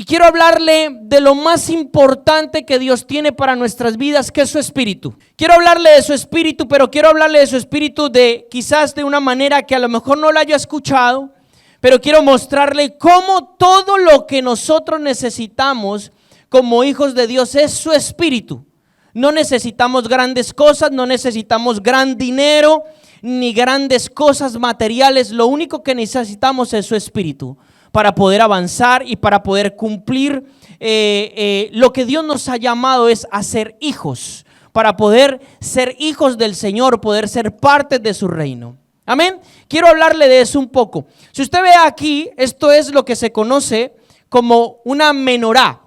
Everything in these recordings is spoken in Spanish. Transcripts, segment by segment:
Y quiero hablarle de lo más importante que Dios tiene para nuestras vidas, que es su espíritu. Quiero hablarle de su espíritu, pero quiero hablarle de su espíritu quizás de una manera que a lo mejor no la haya escuchado, pero quiero mostrarle cómo todo lo que nosotros necesitamos como hijos de Dios es su espíritu. No necesitamos grandes cosas, no necesitamos gran dinero, ni grandes cosas materiales. Lo único que necesitamos es su espíritu para poder avanzar y para poder cumplir lo que Dios nos ha llamado es a ser hijos, para poder ser hijos del Señor, poder ser parte de su reino. Amén. Quiero hablarle de eso un poco. Si usted ve aquí, esto es lo que se conoce como una menorá.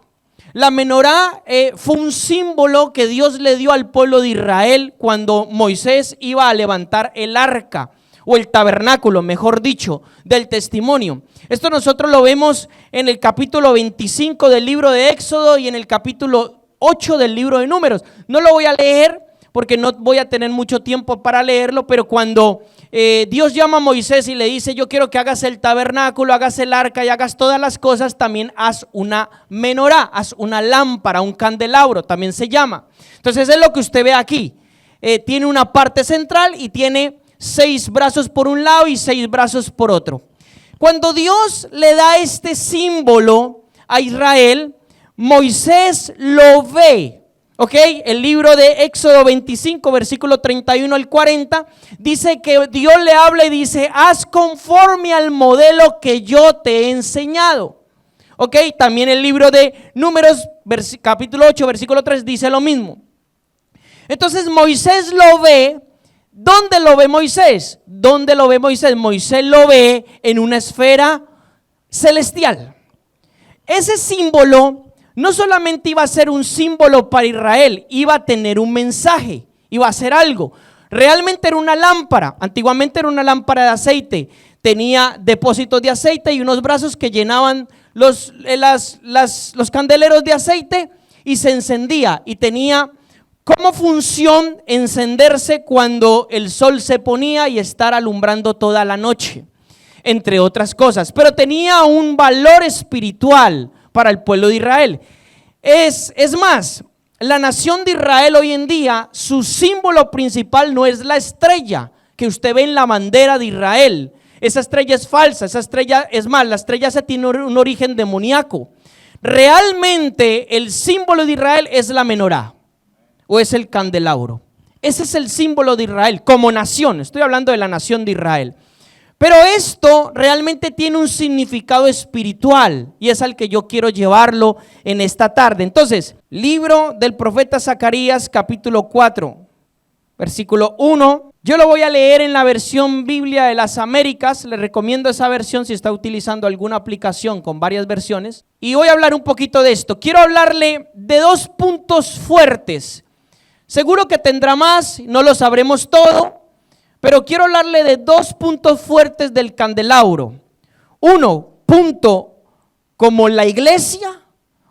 La menorá fue un símbolo que Dios le dio al pueblo de Israel cuando Moisés iba a levantar el arca, o el tabernáculo, mejor dicho, del testimonio. Esto nosotros lo vemos en el capítulo 25 del libro de Éxodo y en el capítulo 8 del libro de Números. No lo voy a leer porque no voy a tener mucho tiempo para leerlo, pero cuando Dios llama a Moisés y le dice: yo quiero que hagas el tabernáculo, hagas el arca y hagas todas las cosas, también haz una menorá, haz una lámpara, un candelabro, también se llama. Entonces es lo que usted ve aquí. Tiene una parte central y tiene 6 brazos por un lado y 6 brazos por otro. Cuando Dios le da este símbolo a Israel, Moisés lo ve. ¿Ok? El libro de Éxodo 25, versículo 31 al 40, dice que Dios le habla y dice: haz conforme al modelo que yo te he enseñado. ¿Ok? También el libro de Números, capítulo 8, versículo 3, dice lo mismo. Entonces Moisés lo ve. ¿Dónde lo ve Moisés? ¿Dónde lo ve Moisés? Moisés lo ve en una esfera celestial. Ese símbolo no solamente iba a ser un símbolo para Israel, iba a tener un mensaje, iba a hacer algo. Realmente era una lámpara, antiguamente era una lámpara de aceite, tenía depósitos de aceite y unos brazos que llenaban los candeleros de aceite y se encendía, y tenía como función encenderse cuando el sol se ponía y estar alumbrando toda la noche, entre otras cosas. Pero tenía un valor espiritual para el pueblo de Israel. Es más, la nación de Israel hoy en día, su símbolo principal no es la estrella que usted ve en la bandera de Israel. Esa estrella es falsa, esa estrella es más, la estrella se tiene un origen demoníaco. Realmente el símbolo de Israel es la menorá, o es el candelabro. Ese es el símbolo de Israel como nación. Estoy hablando de la nación de Israel. Pero esto realmente tiene un significado espiritual y es al que yo quiero llevarlo en esta tarde. Entonces, libro del profeta Zacarías, capítulo 4, versículo 1. Yo lo voy a leer en la versión Biblia de las Américas. Le recomiendo esa versión si está utilizando alguna aplicación con varias versiones. Y voy a hablar un poquito de esto. Quiero hablarle de 2 puntos fuertes. Seguro que tendrá más, no lo sabremos todo, pero quiero hablarle de 2 puntos fuertes del candelabro. 1, punto como la iglesia,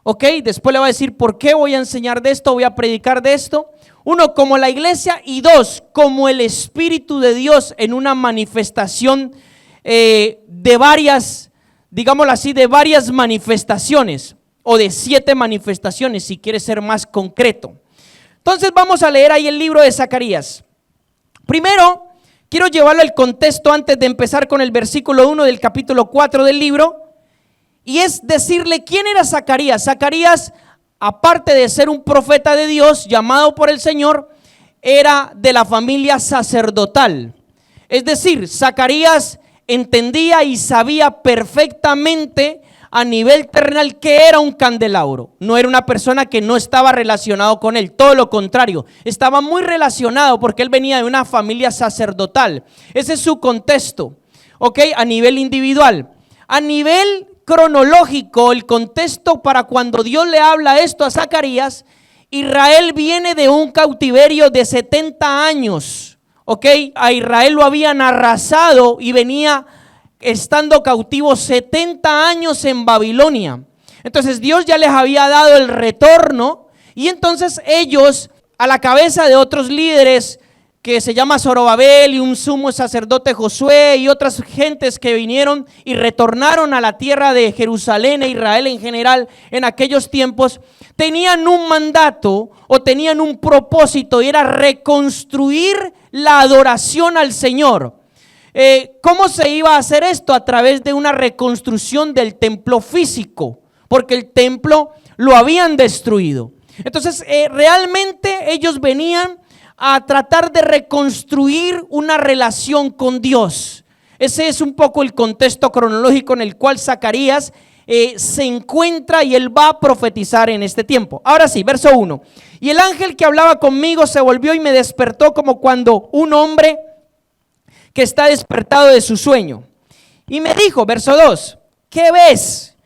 ¿ok? Después le voy a decir por qué voy a enseñar de esto, voy a predicar de esto. 1, como la iglesia, y 2, como el Espíritu de Dios en una manifestación de varias, digámoslo así, de varias manifestaciones, o de 7 manifestaciones si quiere ser más concreto. Entonces vamos a leer ahí el libro de Zacarías. Primero, quiero llevarlo al contexto antes de empezar con el versículo 1 del capítulo 4 del libro. Y es decirle quién era Zacarías. Zacarías, aparte de ser un profeta de Dios llamado por el Señor, era de la familia sacerdotal. Es decir, Zacarías entendía y sabía perfectamente a nivel terrenal que era un candelabro. No era una persona que no estaba relacionado con él, todo lo contrario, estaba muy relacionado porque él venía de una familia sacerdotal. Ese es su contexto, ¿ok? A nivel individual. A nivel cronológico, el contexto para cuando Dios le habla esto a Zacarías, Israel viene de un cautiverio de 70 años, ¿ok? A Israel lo habían arrasado y venía estando cautivo 70 años en Babilonia. Entonces Dios ya les había dado el retorno y entonces ellos, a la cabeza de otros líderes que se llama Zorobabel, y un sumo sacerdote Josué y otras gentes que vinieron y retornaron a la tierra de Jerusalén e Israel en general en aquellos tiempos, tenían un mandato o tenían un propósito, y era reconstruir la adoración al Señor. ¿Cómo se iba a hacer esto? A través de una reconstrucción del templo físico, porque el templo lo habían destruido. Entonces realmente ellos venían a tratar de reconstruir una relación con Dios. Ese es un poco el contexto cronológico en el cual Zacarías se encuentra, y él va a profetizar en este tiempo. Ahora sí, verso 1. Y el ángel que hablaba conmigo se volvió y me despertó como cuando un hombre que está despertado de su sueño. Y me dijo, verso 2, ¿qué ves?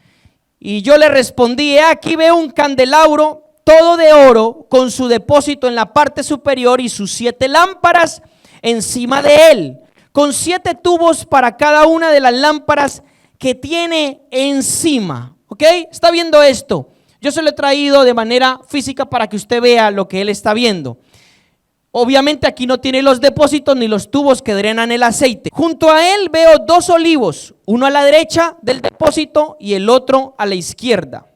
Y yo le respondí, aquí veo un candelabro todo de oro, con su depósito en la parte superior y sus 7 lámparas encima de él, con 7 tubos para cada una de las lámparas que tiene encima. ¿Ok? ¿Está viendo esto? Yo se lo he traído de manera física para que usted vea lo que él está viendo. Obviamente aquí no tiene los depósitos ni los tubos que drenan el aceite. Junto a él veo 2 olivos, uno a la derecha del depósito y el otro a la izquierda.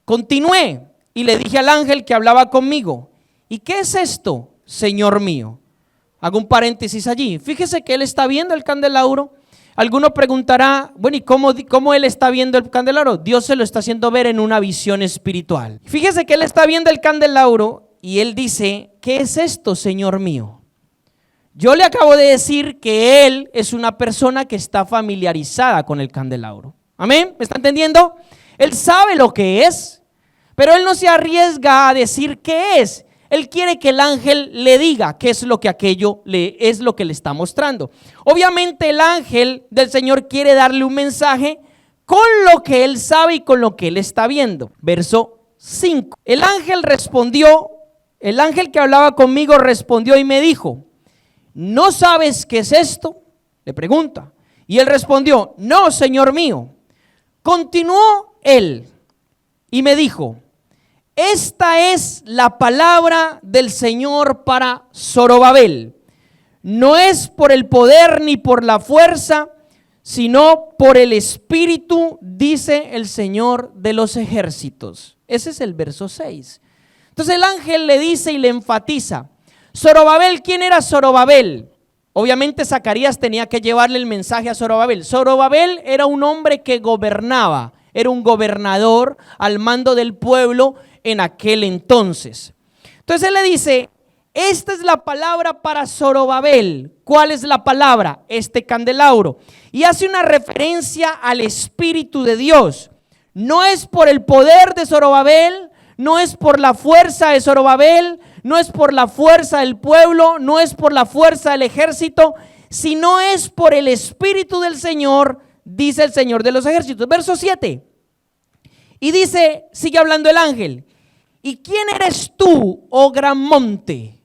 Continué y le dije al ángel que hablaba conmigo, ¿y qué es esto, Señor mío? Hago un paréntesis allí. Fíjese que él está viendo el candelabro. Alguno preguntará, bueno, ¿y cómo él está viendo el candelabro? Dios se lo está haciendo ver en una visión espiritual. Fíjese que él está viendo el candelabro y él dice, ¿qué es esto, Señor mío? Yo le acabo de decir que él es una persona que está familiarizada con el candelabro. ¿Amén? ¿Me está entendiendo? Él sabe lo que es, pero él no se arriesga a decir qué es. Él quiere que el ángel le diga qué es lo que es lo que le está mostrando. Obviamente el ángel del Señor quiere darle un mensaje con lo que él sabe y con lo que él está viendo. Verso 5. El ángel que hablaba conmigo respondió y me dijo, ¿no sabes qué es esto? Le pregunta. Y él respondió, no, Señor mío. Continuó él y me dijo, esta es la palabra del Señor para Zorobabel. No es por el poder ni por la fuerza, sino por el Espíritu, dice el Señor de los ejércitos. Ese es el verso 6. Entonces el ángel le dice y le enfatiza, Zorobabel, ¿quién era Zorobabel? Obviamente Zacarías tenía que llevarle el mensaje a Zorobabel. Zorobabel era un hombre que gobernaba, era un gobernador al mando del pueblo en aquel entonces. Entonces él le dice, esta es la palabra para Zorobabel. ¿Cuál es la palabra? Este candelabro. Y hace una referencia al Espíritu de Dios. No es por el poder de Zorobabel, no es por la fuerza de Zorobabel, no es por la fuerza del pueblo, no es por la fuerza del ejército, sino es por el Espíritu del Señor, dice el Señor de los ejércitos. Verso 7. Y dice, sigue hablando el ángel, ¿y quién eres tú, oh gran monte?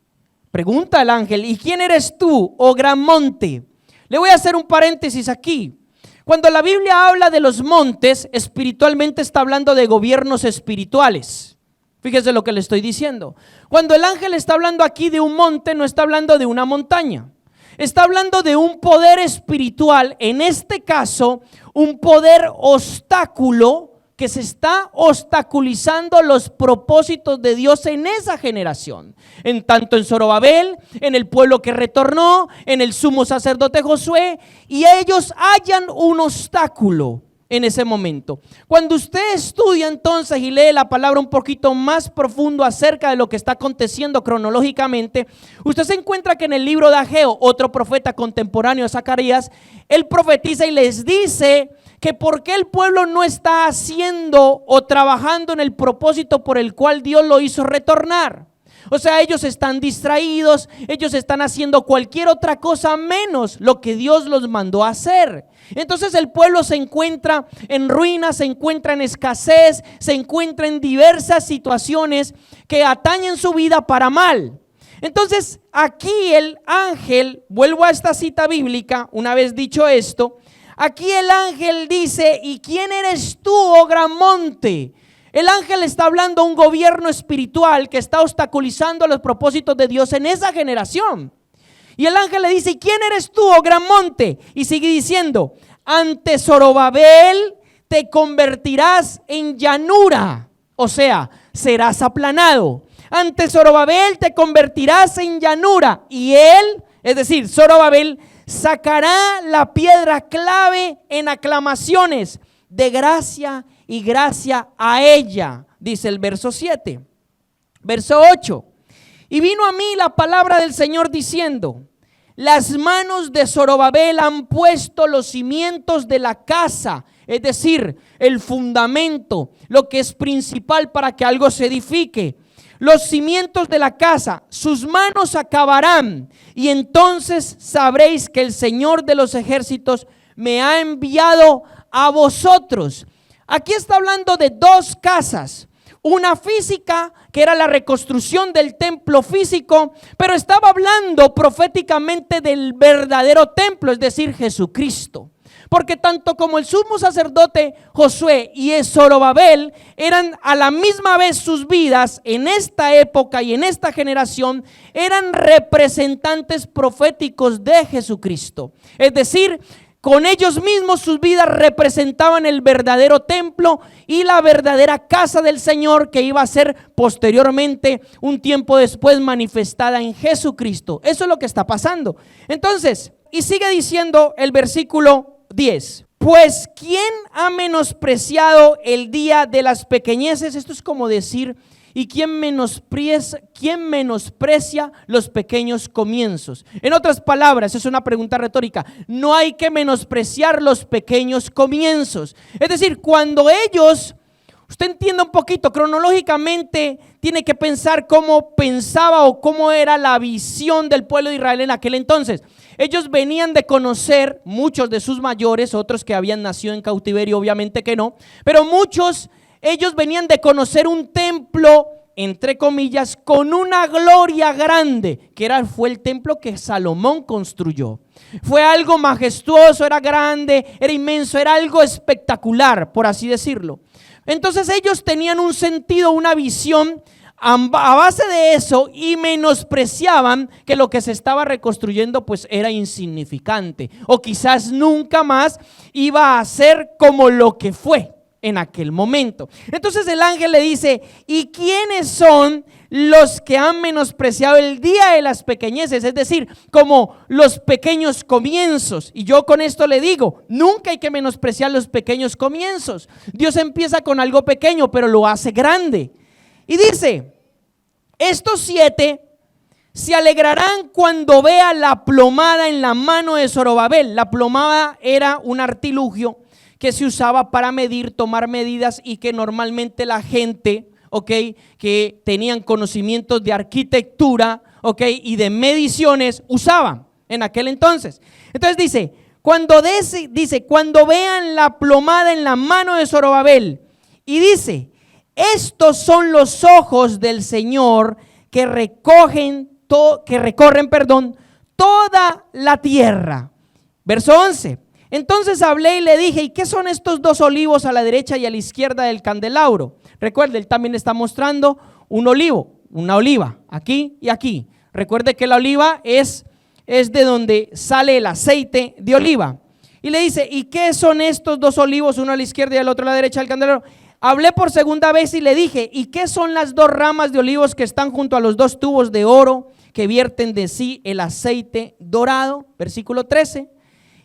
Pregunta el ángel, ¿y quién eres tú, oh gran monte? Le voy a hacer un paréntesis aquí. Cuando la Biblia habla de los montes, espiritualmente está hablando de gobiernos espirituales. Fíjese lo que le estoy diciendo. Cuando el ángel está hablando aquí de un monte, no está hablando de una montaña. Está hablando de un poder espiritual, en este caso, un poder obstáculo que se está obstaculizando los propósitos de Dios en esa generación. En tanto en Zorobabel, en el pueblo que retornó, en el sumo sacerdote Josué, y ellos hallan un obstáculo en ese momento. Cuando usted estudia entonces y lee la palabra un poquito más profundo acerca de lo que está aconteciendo cronológicamente, usted se encuentra que en el libro de Ageo, otro profeta contemporáneo de Zacarías, él profetiza y les dice que por qué el pueblo no está haciendo o trabajando en el propósito por el cual Dios lo hizo retornar. O sea, ellos están distraídos, ellos están haciendo cualquier otra cosa menos lo que Dios los mandó a hacer. Entonces el pueblo se encuentra en ruinas, se encuentra en escasez, se encuentra en diversas situaciones que atañen su vida para mal. Entonces aquí el ángel, vuelvo a esta cita bíblica, una vez dicho esto, aquí el ángel dice, ¿y quién eres tú, oh gran monte? El ángel está hablando a un gobierno espiritual que está obstaculizando los propósitos de Dios en esa generación. Y el ángel le dice: ¿y quién eres tú, oh gran monte? Y sigue diciendo: ante Zorobabel te convertirás en llanura, o sea, serás aplanado. Ante Zorobabel te convertirás en llanura. Y él, es decir, Zorobabel, sacará la piedra clave en aclamaciones de gracia y gracia a ella, dice el verso 7. Verso 8. Y vino a mí la palabra del Señor diciendo: las manos de Zorobabel han puesto los cimientos de la casa, es decir, el fundamento, lo que es principal para que algo se edifique. Los cimientos de la casa, sus manos acabarán, y entonces sabréis que el Señor de los ejércitos me ha enviado a vosotros. Aquí está hablando de dos casas. Una física, que era la reconstrucción del templo físico, pero estaba hablando proféticamente del verdadero templo, es decir, Jesucristo. Porque tanto como el sumo sacerdote Josué y Zorobabel eran a la misma vez sus vidas en esta época y en esta generación, eran representantes proféticos de Jesucristo. Es decir, con ellos mismos sus vidas representaban el verdadero templo y la verdadera casa del Señor, que iba a ser posteriormente, un tiempo después, manifestada en Jesucristo. Eso es lo que está pasando. Entonces, y sigue diciendo el versículo 10. Pues ¿quién ha menospreciado el día de las pequeñeces? Esto es como decir: ¿y quién menosprecia los pequeños comienzos? En otras palabras, es una pregunta retórica. No hay que menospreciar los pequeños comienzos. Es decir, cuando ellos, usted entiende un poquito, cronológicamente tiene que pensar cómo pensaba o cómo era la visión del pueblo de Israel en aquel entonces. Ellos venían de conocer, muchos de sus mayores, otros que habían nacido en cautiverio, obviamente que no, pero ellos venían de conocer un templo, entre comillas, con una gloria grande, fue el templo que Salomón construyó. Fue algo majestuoso, era grande, era inmenso, era algo espectacular, por así decirlo. Entonces ellos tenían un sentido, una visión a base de eso, y menospreciaban que lo que se estaba reconstruyendo pues era insignificante, o quizás nunca más iba a ser como lo que fue en aquel momento. Entonces el ángel le dice: ¿y quiénes son los que han menospreciado el día de las pequeñeces? Es decir, como los pequeños comienzos. Y yo con esto le digo: nunca hay que menospreciar los pequeños comienzos. Dios empieza con algo pequeño, pero lo hace grande. Y dice: estos 7 se alegrarán cuando vea la plomada en la mano de Zorobabel. La plomada era un artilugio que se usaba para medir, tomar medidas, y que normalmente la gente, que tenían conocimientos de arquitectura, y de mediciones, usaban en aquel entonces. Entonces dice, cuando vean la plomada en la mano de Zorobabel, y dice: estos son los ojos del Señor que recorren toda la tierra. Verso 11. Entonces hablé y le dije: ¿y qué son estos 2 olivos a la derecha y a la izquierda del candelabro? Recuerde, él también está mostrando un olivo, una oliva, aquí y aquí. Recuerde que la oliva es de donde sale el aceite de oliva. Y le dice: ¿y qué son estos 2 olivos, uno a la izquierda y el otro a la derecha del candelabro? Hablé por segunda vez y le dije: ¿y qué son las 2 ramas de olivos que están junto a los 2 tubos de oro que vierten de sí el aceite dorado? Versículo 13.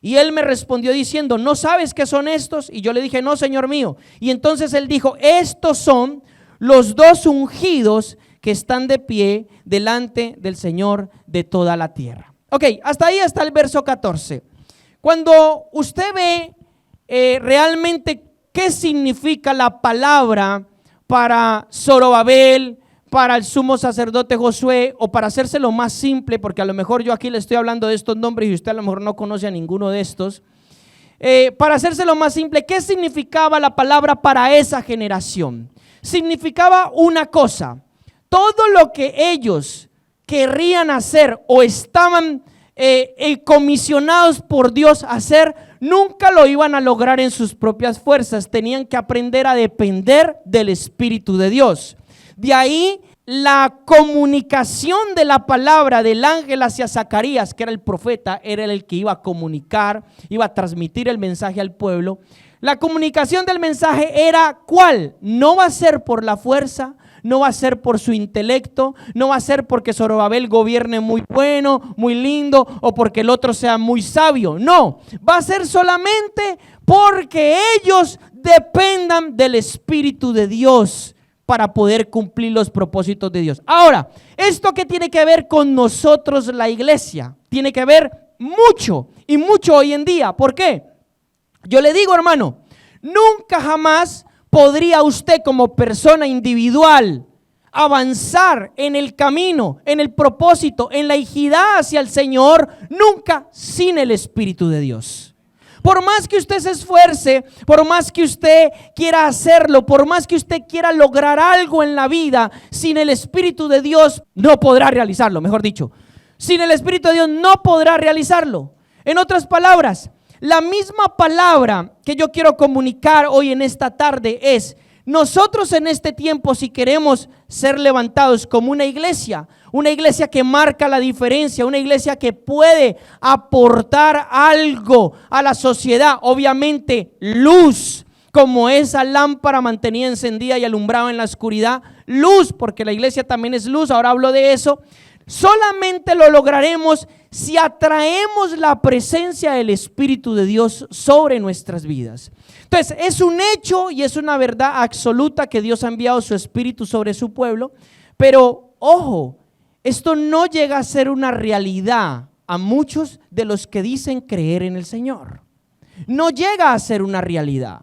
Y él me respondió diciendo: ¿no sabes qué son estos? Y yo le dije: no, Señor mío. Y entonces él dijo: estos son los 2 ungidos que están de pie delante del Señor de toda la tierra. Ok, hasta ahí está el verso 14. Cuando usted ve realmente qué significa la palabra para Zorobabel, para el sumo sacerdote Josué, o para hacérselo más simple, porque a lo mejor yo aquí le estoy hablando de estos nombres y usted a lo mejor no conoce a ninguno de estos, para hacérselo más simple, ¿qué significaba la palabra para esa generación? Significaba una cosa: todo lo que ellos querrían hacer o estaban comisionados por Dios a hacer, nunca lo iban a lograr en sus propias fuerzas. Tenían que aprender a depender del Espíritu de Dios. De ahí la comunicación de la palabra del ángel hacia Zacarías, que era el profeta, era el que iba a comunicar, iba a transmitir el mensaje al pueblo. La comunicación del mensaje era ¿cuál? No va a ser por la fuerza, no va a ser por su intelecto, no va a ser porque Zorobabel gobierne muy bueno, muy lindo, o porque el otro sea muy sabio. No, va a ser solamente porque ellos dependan del Espíritu de Dios para poder cumplir los propósitos de Dios. Ahora, ¿esto qué tiene que ver con nosotros, la iglesia? Tiene que ver mucho y mucho hoy en día. ¿Por qué? Yo le digo, hermano, nunca jamás podría usted como persona individual avanzar en el camino, en el propósito, en la hijidad hacia el Señor, nunca sin el Espíritu de Dios. Por más que usted se esfuerce, por más que usted quiera hacerlo, por más que usted quiera lograr algo en la vida, sin el Espíritu de Dios no podrá realizarlo, mejor dicho. Sin el Espíritu de Dios no podrá realizarlo. En otras palabras, la misma palabra que yo quiero comunicar hoy en esta tarde es: nosotros en este tiempo, si queremos ser levantados como una iglesia que marca la diferencia, una iglesia que puede aportar algo a la sociedad, obviamente luz, como esa lámpara mantenida encendida y alumbraba en la oscuridad, luz, porque la iglesia también es luz, ahora hablo de eso. Solamente lo lograremos si atraemos la presencia del Espíritu de Dios sobre nuestras vidas. Entonces, es un hecho y es una verdad absoluta que Dios ha enviado su Espíritu sobre su pueblo, pero ojo, esto no llega a ser una realidad a muchos de los que dicen creer en el Señor. No llega a ser una realidad.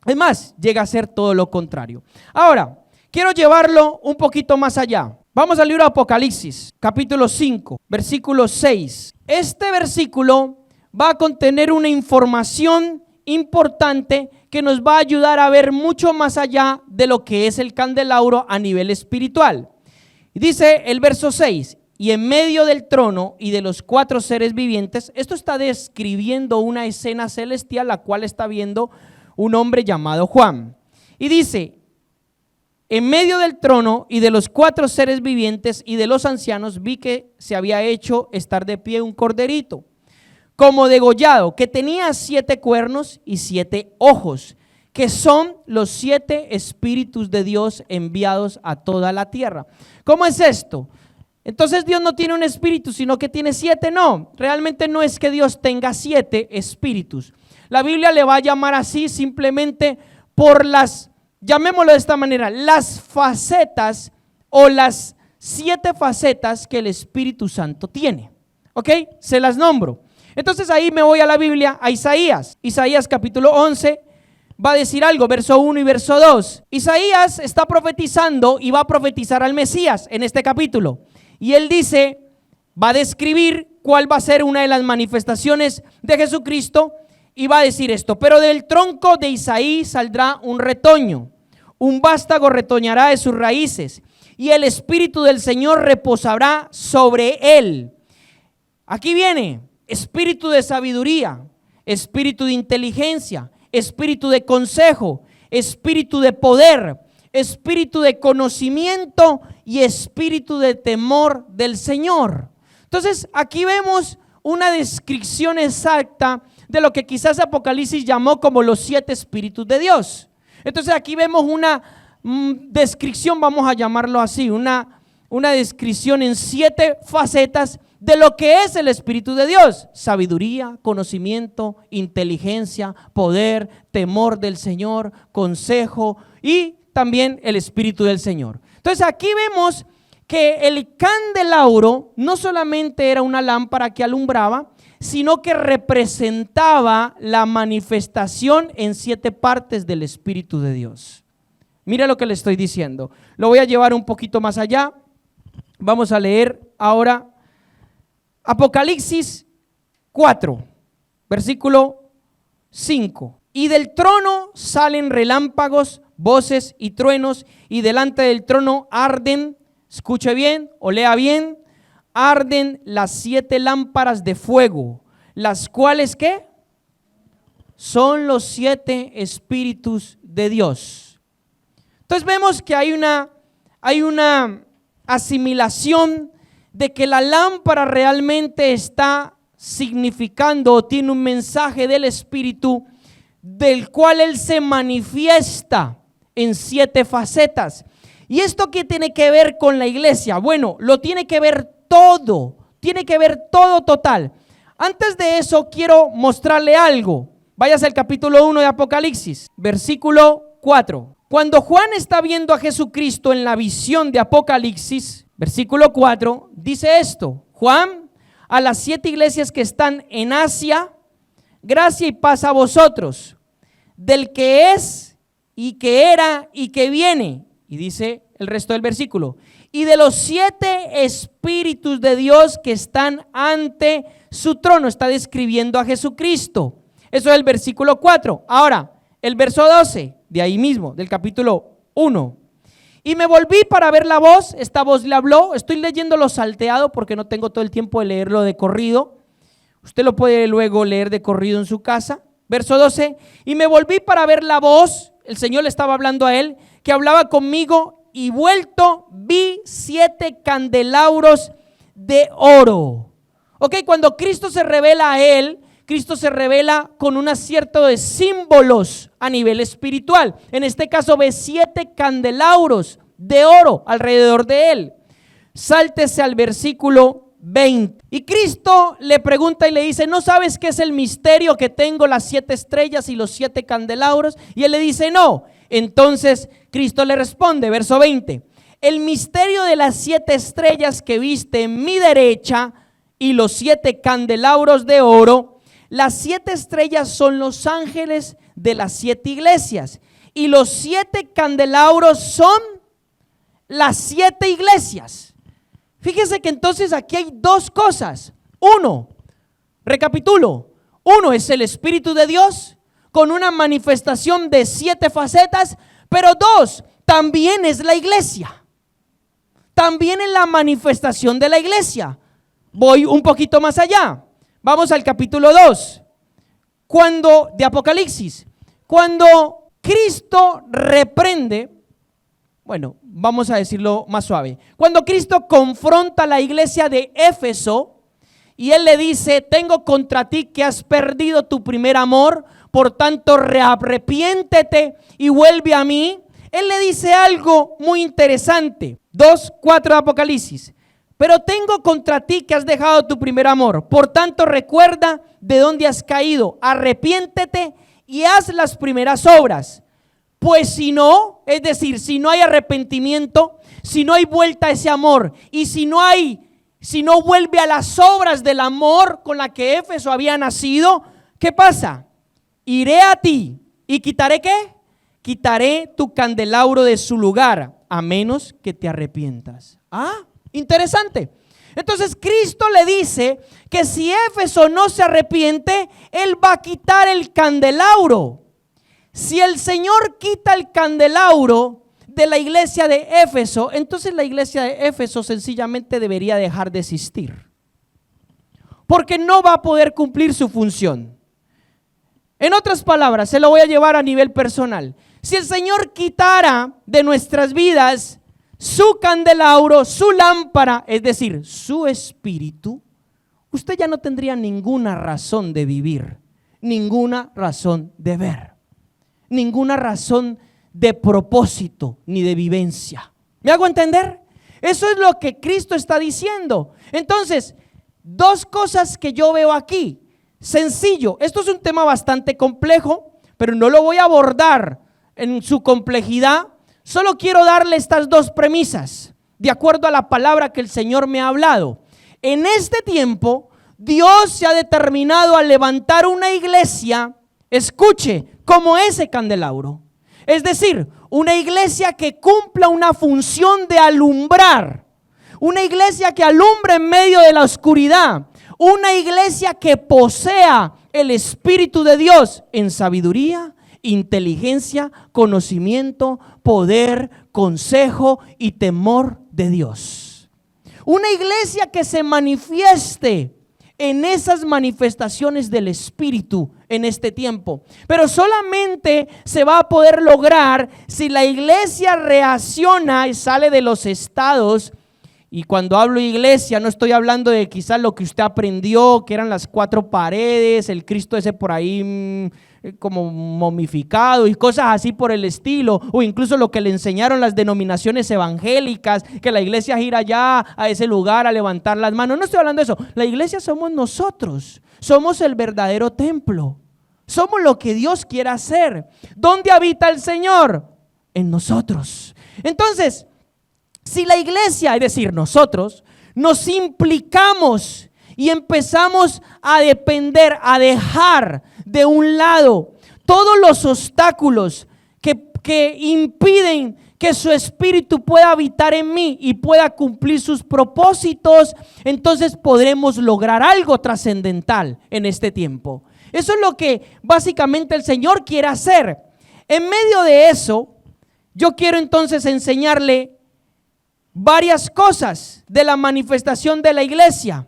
Es más, llega a ser todo lo contrario. Ahora, quiero llevarlo un poquito más allá. Vamos al libro de Apocalipsis, capítulo 5, versículo 6. Este versículo va a contener una información importante que nos va a ayudar a ver mucho más allá de lo que es el candelabro a nivel espiritual. Y dice el verso 6, y en medio del trono y de los 4 seres vivientes, esto está describiendo una escena celestial, la cual está viendo un hombre llamado Juan. Y dice: en medio del trono y de los 4 seres vivientes y de los ancianos vi que se había hecho estar de pie un corderito, como degollado, que tenía 7 cuernos y 7 ojos, que son los 7 espíritus de Dios enviados a toda la tierra. ¿Cómo es esto? Entonces Dios no tiene un espíritu, sino que tiene 7. No, realmente no es que Dios tenga 7 espíritus. La Biblia le va a llamar así simplemente por las, llamémoslo de esta manera, las facetas o las 7 facetas que el Espíritu Santo tiene. ¿Ok? Se las nombro. Entonces ahí me voy a la Biblia, a Isaías. Isaías capítulo 11 va a decir algo, verso 1 y verso 2. Isaías está profetizando y va a profetizar al Mesías en este capítulo. Y él dice, va a describir cuál va a ser una de las manifestaciones de Jesucristo y va a decir esto: pero del tronco de Isaí saldrá un retoño, un vástago retoñará de sus raíces y el Espíritu del Señor reposará sobre él. Aquí viene espíritu de sabiduría, espíritu de inteligencia, espíritu de consejo, espíritu de poder, espíritu de conocimiento y espíritu de temor del Señor. Entonces aquí vemos una descripción exacta de lo que quizás Apocalipsis llamó como los 7 espíritus de Dios. Entonces aquí vemos una descripción, vamos a llamarlo así, una descripción en 7 facetas de lo que es el Espíritu de Dios: sabiduría, conocimiento, inteligencia, poder, temor del Señor, consejo y también el Espíritu del Señor. Entonces aquí vemos que el candelabro no solamente era una lámpara que alumbraba, sino que representaba la manifestación en 7 partes del Espíritu de Dios. Mira lo que le estoy diciendo. Lo voy a llevar un poquito más allá. Vamos a leer ahora Apocalipsis 4, versículo 5. Y del trono salen relámpagos, voces y truenos, y delante del trono arden, escuche bien o lea bien, arden las 7 lámparas de fuego, las cuales ¿qué? Son los 7 espíritus de Dios. Entonces vemos que hay hay una asimilación de que la lámpara realmente está significando o tiene un mensaje del Espíritu del cual Él se manifiesta en 7 facetas. ¿Y esto qué tiene que ver con la iglesia? Bueno, lo tiene que ver todo total. Antes de eso quiero mostrarle algo. Váyase al capítulo 1 de Apocalipsis, versículo 4. Cuando Juan está viendo a Jesucristo en la visión de Apocalipsis, versículo 4, dice esto: Juan, a las 7 iglesias que están en Asia, gracia y paz a vosotros, del que es y que era y que viene. Y dice el resto del versículo: y de los 7 espíritus de Dios que están ante su trono. Está describiendo a Jesucristo. Eso es el versículo 4. Ahora, el verso 12, de ahí mismo, del capítulo 1. Y me volví para ver la voz, esta voz le habló. Estoy leyéndolo salteado porque no tengo todo el tiempo de leerlo de corrido. Usted lo puede luego leer de corrido en su casa. Verso 12, y me volví para ver la voz, el Señor le estaba hablando a él, que hablaba conmigo, y vuelto vi 7 candelabros de oro. Ok, cuando Cristo se revela a él, Cristo se revela con un acierto de símbolos a nivel espiritual. En este caso ve 7 candelabros de oro alrededor de él. Sáltese al versículo 20. Y Cristo le pregunta y le dice: ¿no sabes qué es el misterio que tengo las 7 estrellas y los 7 candelabros? Y él le dice: no. Entonces Cristo le responde, verso 20: el misterio de las 7 estrellas que viste en mi derecha y los 7 candelabros de oro. Las 7 estrellas son los ángeles de las 7 iglesias, y los 7 candelabros son las 7 iglesias. Fíjese que entonces aquí hay 2 cosas. Uno, recapitulo, uno es el Espíritu de Dios con una manifestación de 7 facetas, pero 2, también es la iglesia. También es la manifestación de la iglesia. Voy un poquito más allá. Vamos al capítulo 2 de Apocalipsis. Cuando Cristo reprende, bueno, vamos a decirlo más suave. Cuando Cristo confronta a la iglesia de Éfeso y Él le dice: tengo contra ti que has perdido tu primer amor, por tanto arrepiéntete y vuelve a mí. Él le dice algo muy interesante. 2:4 de Apocalipsis. Pero tengo contra ti que has dejado tu primer amor. Por tanto, recuerda de dónde has caído. Arrepiéntete y haz las primeras obras. Pues si no, es decir, si no hay arrepentimiento, si no hay vuelta a ese amor, y si no vuelve a las obras del amor con la que Éfeso había nacido, ¿qué pasa? Iré a ti y quitaré ¿qué? Quitaré tu candelabro de su lugar, a menos que te arrepientas. Interesante. Entonces Cristo le dice que si Éfeso no se arrepiente, Él va a quitar el candelabro. Si el Señor quita el candelabro de la iglesia de Éfeso, entonces la iglesia de Éfeso sencillamente debería dejar de existir, porque no va a poder cumplir su función. En otras palabras, se lo voy a llevar a nivel personal. Si el Señor quitara de nuestras vidas su candelabro, su lámpara, es decir, su espíritu, usted ya no tendría ninguna razón de vivir, ninguna razón de ver, ninguna razón de propósito ni de vivencia. ¿Me hago entender? Eso es lo que Cristo está diciendo. Entonces, 2 cosas que yo veo aquí. Sencillo, esto es un tema bastante complejo, pero no lo voy a abordar en su complejidad. Solo quiero darle estas 2 premisas, de acuerdo a la palabra que el Señor me ha hablado. En este tiempo, Dios se ha determinado a levantar una iglesia, escuche, como ese candelabro. Es decir, una iglesia que cumpla una función de alumbrar. Una iglesia que alumbre en medio de la oscuridad. Una iglesia que posea el Espíritu de Dios en sabiduría, inteligencia, conocimiento, poder, consejo y temor de Dios. Una iglesia que se manifieste en esas manifestaciones del Espíritu en este tiempo. Pero solamente se va a poder lograr si la iglesia reacciona y sale de los estados. Y cuando hablo iglesia, no estoy hablando de quizás lo que usted aprendió, que eran las 4 paredes, el Cristo ese por ahí como momificado y cosas así por el estilo, o incluso lo que le enseñaron las denominaciones evangélicas, que la iglesia gira allá a ese lugar a levantar las manos. No estoy hablando de eso. La iglesia somos nosotros, somos el verdadero templo, somos lo que Dios quiere hacer. ¿Dónde habita el Señor? En nosotros. Entonces, si la iglesia, es decir, nosotros, nos implicamos y empezamos a depender, a dejar de un lado todos los obstáculos que impiden que su espíritu pueda habitar en mí y pueda cumplir sus propósitos, entonces podremos lograr algo trascendental en este tiempo. Eso es lo que básicamente el Señor quiere hacer. En medio de eso, yo quiero entonces enseñarle varias cosas de la manifestación de la iglesia.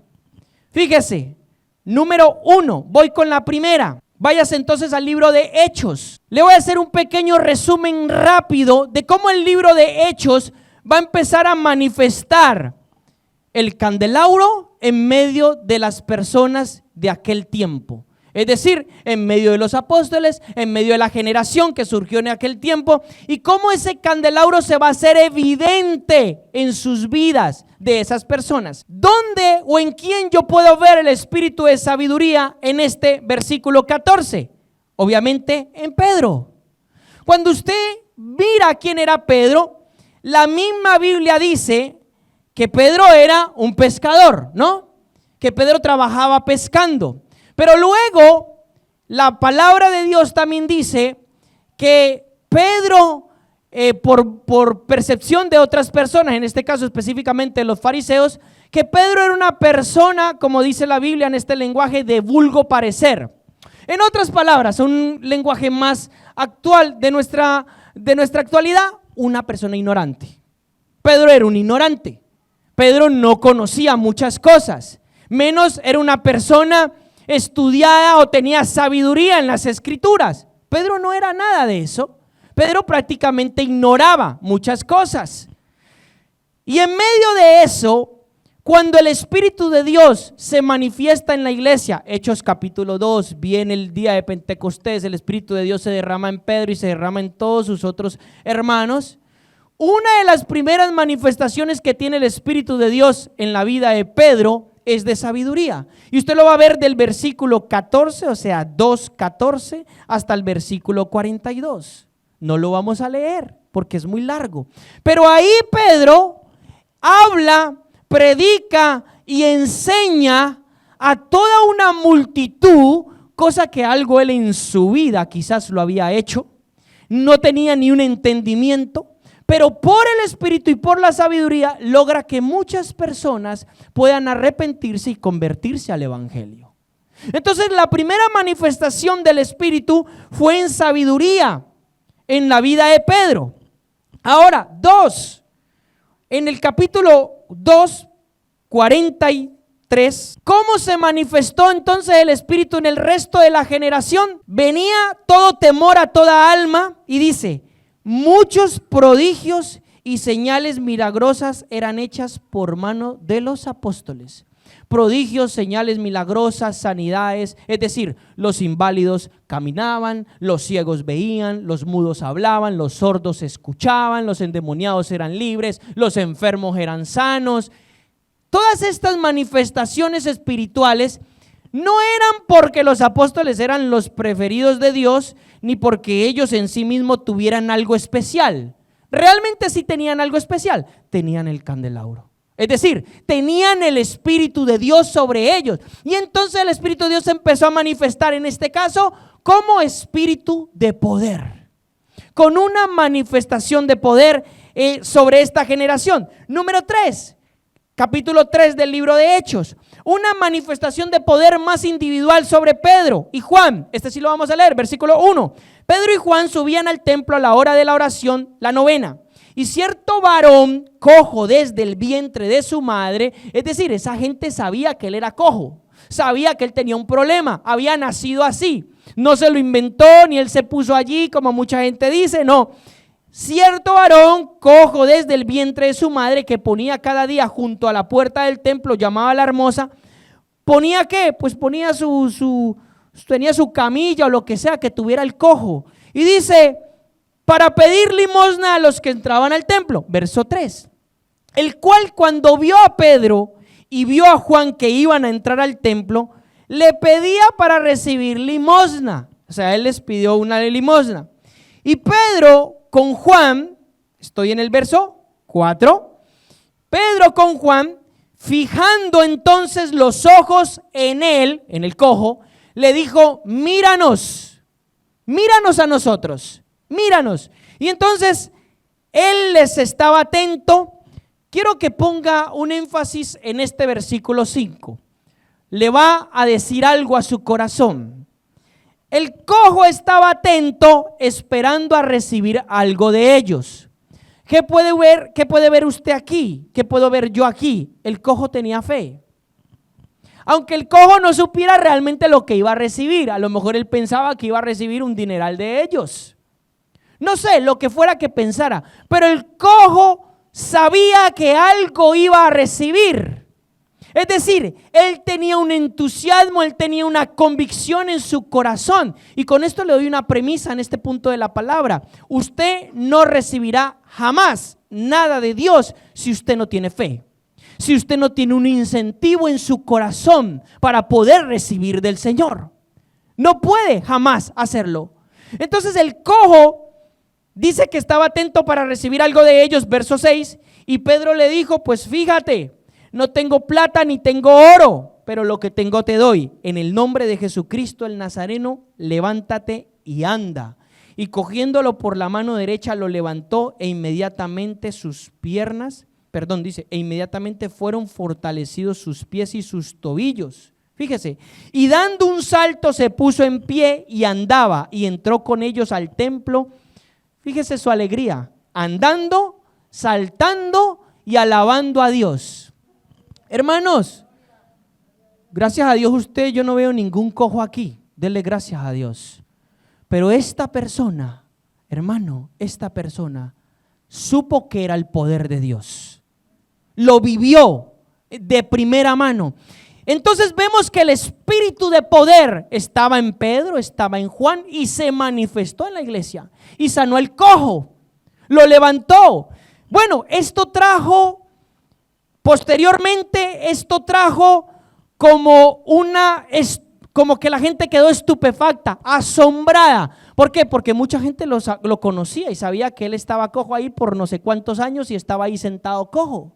Fíjese, número 1, voy con la primera. Váyase entonces al libro de Hechos. Le voy a hacer un pequeño resumen rápido de cómo el libro de Hechos va a empezar a manifestar el candelabro en medio de las personas de aquel tiempo. Es decir, en medio de los apóstoles, en medio de la generación que surgió en aquel tiempo, y cómo ese candelabro se va a hacer evidente en sus vidas de esas personas. ¿Dónde o en quién yo puedo ver el espíritu de sabiduría en este versículo 14? Obviamente en Pedro. Cuando usted mira quién era Pedro, la misma Biblia dice que Pedro era un pescador, ¿no? Que Pedro trabajaba pescando. Pero luego la palabra de Dios también dice que Pedro, por percepción de otras personas, en este caso específicamente los fariseos, que Pedro era una persona, como dice la Biblia en este lenguaje, de vulgo parecer. En otras palabras, un lenguaje más actual de nuestra actualidad, una persona ignorante. Pedro era un ignorante. Pedro no conocía muchas cosas, menos era una persona estudiada o tenía sabiduría en las escrituras. Pedro no era nada de eso. Pedro prácticamente ignoraba muchas cosas. Y en medio de eso, cuando el Espíritu de Dios se manifiesta en la iglesia, Hechos capítulo 2, viene el día de Pentecostés, el Espíritu de Dios se derrama en Pedro y se derrama en todos sus otros hermanos. Una de las primeras manifestaciones que tiene el Espíritu de Dios en la vida de Pedro es de sabiduría. Y usted lo va a ver del versículo 14, o sea 2:14 hasta el versículo 42. No lo vamos a leer porque es muy largo. Pero ahí Pedro habla, predica y enseña a toda una multitud, cosa que algo él en su vida quizás lo había hecho. No tenía ni un entendimiento. Pero por el Espíritu y por la sabiduría logra que muchas personas puedan arrepentirse y convertirse al Evangelio. Entonces la primera manifestación del Espíritu fue en sabiduría en la vida de Pedro. Ahora, 2, en el capítulo 2, 43, ¿cómo se manifestó entonces el Espíritu en el resto de la generación? Venía todo temor a toda alma y dice: muchos prodigios y señales milagrosas eran hechas por mano de los apóstoles. Prodigios, señales milagrosas, sanidades, es decir, los inválidos caminaban, los ciegos veían, los mudos hablaban, los sordos escuchaban, los endemoniados eran libres, los enfermos eran sanos. Todas estas manifestaciones espirituales no eran porque los apóstoles eran los preferidos de Dios, ni porque ellos en sí mismos tuvieran algo especial. Realmente sí tenían algo especial, tenían el candelabro. Es decir, tenían el Espíritu de Dios sobre ellos. Y entonces el Espíritu de Dios empezó a manifestar en este caso como espíritu de poder. Con una manifestación de poder sobre esta generación. Número 3, capítulo 3 del libro de Hechos. Una manifestación de poder más individual sobre Pedro y Juan. Este sí lo vamos a leer, versículo 1. Pedro y Juan subían al templo a la hora de la oración, la novena. Y cierto varón cojo desde el vientre de su madre, es decir, esa gente sabía que él era cojo. sabía que él tenía un problema, había nacido así. No se lo inventó, ni él se puso allí como mucha gente dice, no. Cierto varón cojo desde el vientre de su madre, que ponía cada día junto a la puerta del templo, llamaba a la hermosa, ¿ponía qué? Pues ponía tenía su camilla o lo que sea que tuviera el cojo. Y dice, para pedir limosna a los que entraban al templo. Verso 3. El cual, cuando vio a Pedro y vio a Juan que iban a entrar al templo, le pedía para recibir limosna. O sea, él les pidió una limosna. Y Pedro con Juan, estoy en el verso 4, Pedro con Juan, fijando entonces los ojos en él, en el cojo, le dijo, míranos a nosotros, míranos. Y entonces él les estaba atento. Quiero que ponga un énfasis en este versículo 5. Le va a decir algo a su corazón. El cojo estaba atento, esperando a recibir algo de ellos. ¿Qué puede ver usted aquí? ¿Qué puedo ver yo aquí? El cojo tenía fe. Aunque el cojo no supiera realmente lo que iba a recibir, a lo mejor él pensaba que iba a recibir un dineral de ellos. No sé, lo que fuera que pensara, pero el cojo sabía que algo iba a recibir. Es decir, él tenía un entusiasmo, él tenía una convicción en su corazón. Y con esto le doy una premisa en este punto de la palabra. Usted no recibirá jamás nada de Dios si usted no tiene fe. Si usted no tiene un incentivo en su corazón para poder recibir del Señor. No puede jamás hacerlo. Entonces el cojo dice que estaba atento para recibir algo de ellos, verso 6. Y Pedro le dijo, pues fíjate, no tengo plata ni tengo oro, pero lo que tengo te doy. En el nombre de Jesucristo el Nazareno, levántate y anda. Y cogiéndolo por la mano derecha lo levantó e inmediatamente inmediatamente fueron fortalecidos sus pies y sus tobillos. Fíjese, y dando un salto se puso en pie y andaba y entró con ellos al templo. Fíjese su alegría, andando, saltando y alabando a Dios. Hermanos, gracias a Dios yo no veo ningún cojo aquí, denle gracias a Dios. Pero esta persona, hermano, esta persona supo que era el poder de Dios. Lo vivió de primera mano. Entonces vemos que el espíritu de poder estaba en Pedro, estaba en Juan y se manifestó en la iglesia. Y sanó el cojo, lo levantó. Bueno, posteriormente esto trajo como que la gente quedó estupefacta, asombrada. ¿Por qué? Porque mucha gente lo conocía y sabía que él estaba cojo ahí por no sé cuántos años y estaba ahí sentado cojo.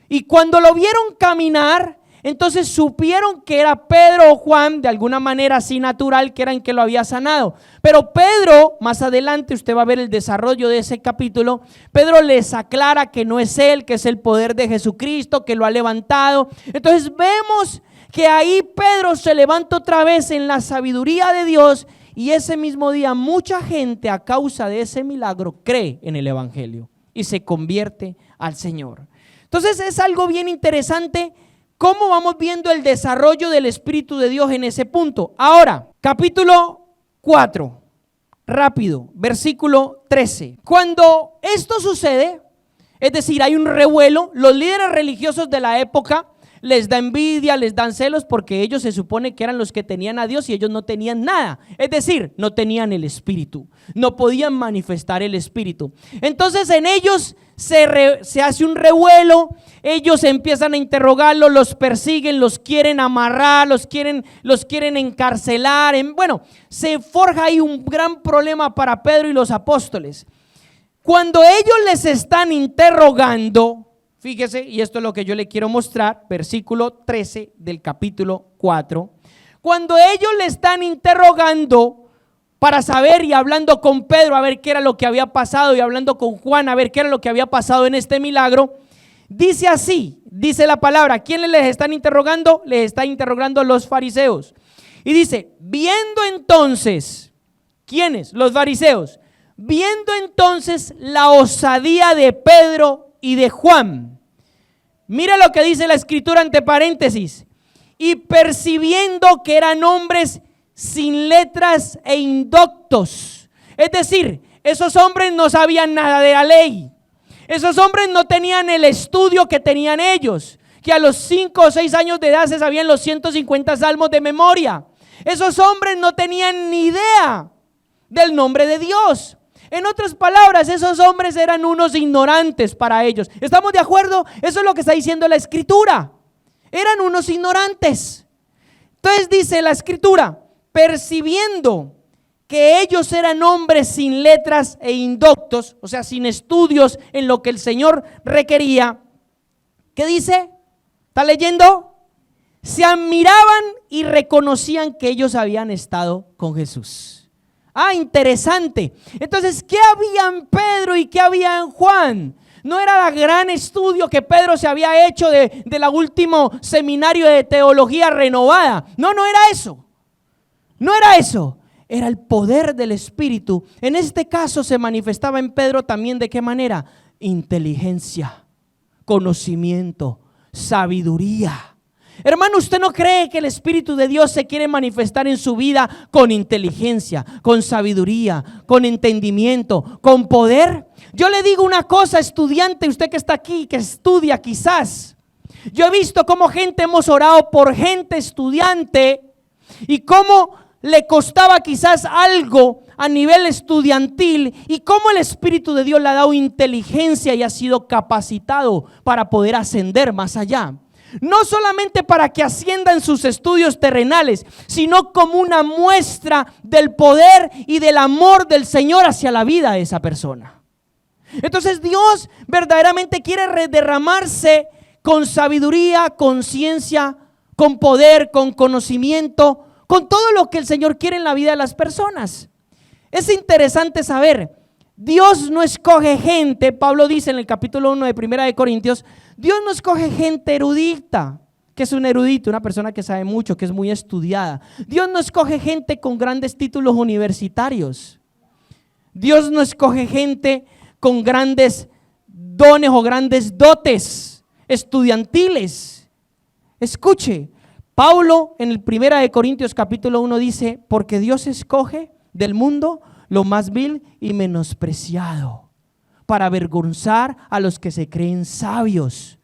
Y cuando lo vieron caminar, entonces supieron que era Pedro o Juan, de alguna manera así natural, que eran que lo había sanado. Pero Pedro, más adelante usted va a ver el desarrollo de ese capítulo, Pedro les aclara que no es él, que es el poder de Jesucristo, que lo ha levantado. Entonces vemos que ahí Pedro se levanta otra vez en la sabiduría de Dios y ese mismo día mucha gente a causa de ese milagro cree en el evangelio y se convierte al Señor. Entonces es algo bien interesante cómo vamos viendo el desarrollo del Espíritu de Dios en ese punto. Ahora, capítulo 4, rápido, versículo 13. Cuando esto sucede, es decir, hay un revuelo, los líderes religiosos de la época les da envidia, les dan celos porque ellos se supone que eran los que tenían a Dios y ellos no tenían nada. Es decir, no tenían el Espíritu, no podían manifestar el Espíritu. Entonces en ellos se hace un revuelo, ellos empiezan a interrogarlos, los persiguen, los quieren amarrar, los quieren encarcelar. Bueno, se forja ahí un gran problema para Pedro y los apóstoles. Cuando ellos les están interrogando, fíjese, y esto es lo que yo le quiero mostrar, versículo 13 del capítulo 4. Cuando ellos le están interrogando para saber y hablando con Pedro a ver qué era lo que había pasado y hablando con Juan a ver qué era lo que había pasado en este milagro, dice así, dice la palabra, ¿quiénes les están interrogando? Les están interrogando los fariseos. Y dice, viendo entonces, ¿quiénes? Los fariseos. Viendo entonces la osadía de Pedro y de Juan. Mira lo que dice la escritura entre paréntesis. y percibiendo que eran hombres sin letras e indoctos. Es decir, esos hombres no sabían nada de la ley. Esos hombres no tenían el estudio que tenían ellos, que a los 5 o 6 años de edad se sabían los 150 salmos de memoria. Esos hombres no tenían ni idea del nombre de Dios. En otras palabras, esos hombres eran unos ignorantes para ellos. ¿Estamos de acuerdo? Eso es lo que está diciendo la Escritura. Eran unos ignorantes. Entonces dice la Escritura, percibiendo que ellos eran hombres sin letras e indoctos, o sea, sin estudios en lo que el Señor requería. ¿Qué dice? ¿Está leyendo? Se admiraban y reconocían que ellos habían estado con Jesús. Ah, interesante. Entonces, ¿qué había en Pedro y qué había en Juan? No era el gran estudio que Pedro se había hecho de la último seminario de teología renovada. No era eso. No era eso. Era el poder del Espíritu. En este caso se manifestaba en Pedro también, ¿de qué manera? Inteligencia, conocimiento, sabiduría. Hermano, ¿usted no cree que el Espíritu de Dios se quiere manifestar en su vida con inteligencia, con sabiduría, con entendimiento, con poder? Yo le digo una cosa, estudiante, usted que está aquí, que estudia quizás. Yo he visto cómo hemos orado por gente estudiante y cómo le costaba quizás algo a nivel estudiantil y cómo el Espíritu de Dios le ha dado inteligencia y ha sido capacitado para poder ascender más allá. No solamente para que ascienda en sus estudios terrenales, sino como una muestra del poder y del amor del Señor hacia la vida de esa persona. Entonces Dios verdaderamente quiere derramarse con sabiduría, con ciencia, con poder, con conocimiento, con todo lo que el Señor quiere en la vida de las personas. Es interesante saber, Dios no escoge gente, Pablo dice en el capítulo 1 de 1 de Corintios, Dios no escoge gente erudita, que es un erudito, una persona que sabe mucho, que es muy estudiada. Dios no escoge gente con grandes títulos universitarios. Dios no escoge gente con grandes dones o grandes dotes estudiantiles. Escuche, Pablo en el 1 de Corintios capítulo 1 dice, porque Dios escoge del mundo lo más vil y menospreciado, para avergonzar a los que se creen sabios,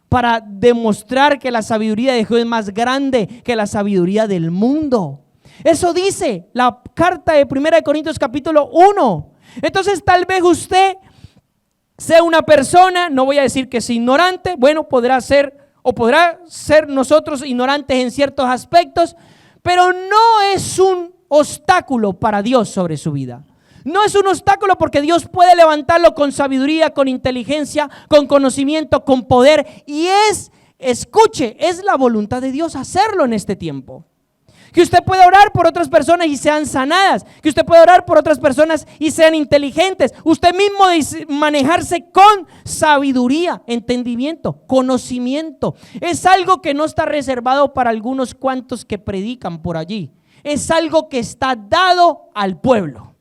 para demostrar que la sabiduría de Dios es más grande que la sabiduría del mundo. Eso dice la carta de 1 de Corintios capítulo 1. Entonces tal vez usted sea una persona, no voy a decir que es ignorante, bueno, podrá ser nosotros ignorantes en ciertos aspectos, pero no es un obstáculo para Dios sobre su vida. No es un obstáculo porque Dios puede levantarlo con sabiduría, con inteligencia, con conocimiento, con poder. Y escuche, es la voluntad de Dios hacerlo en este tiempo. Que usted pueda orar por otras personas y sean sanadas. Que usted pueda orar por otras personas y sean inteligentes. Usted mismo manejarse con sabiduría, entendimiento, conocimiento. Es algo que no está reservado para algunos cuantos que predican por allí. Es algo que está dado al pueblo.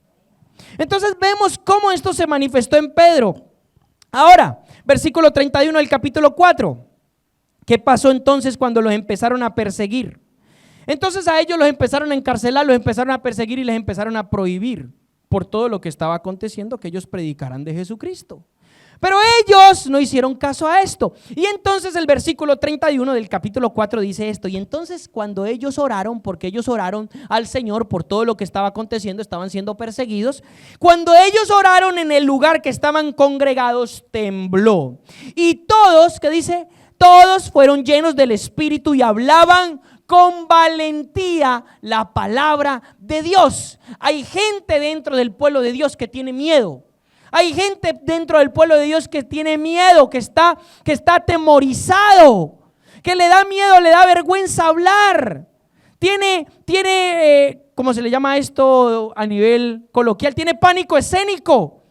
Entonces vemos cómo esto se manifestó en Pedro. Ahora, versículo 31 del capítulo 4. ¿Qué pasó entonces cuando los empezaron a perseguir? Entonces a ellos los empezaron a encarcelar, los empezaron a perseguir y les empezaron a prohibir por todo lo que estaba aconteciendo que ellos predicaran de Jesucristo. Pero ellos no hicieron caso a esto. Y entonces el versículo 31 del capítulo 4 dice esto. Y entonces cuando ellos oraron, porque ellos oraron al Señor por todo lo que estaba aconteciendo, estaban siendo perseguidos. Cuando ellos oraron en el lugar que estaban congregados, tembló. Y todos, ¿qué dice? Todos fueron llenos del Espíritu y hablaban con valentía la palabra de Dios. Hay gente dentro del pueblo de Dios que tiene miedo. Hay gente dentro del pueblo de Dios que tiene miedo, que está atemorizado, que le da miedo, le da vergüenza hablar. Tiene, ¿cómo se le llama esto a nivel coloquial? Tiene pánico escénico.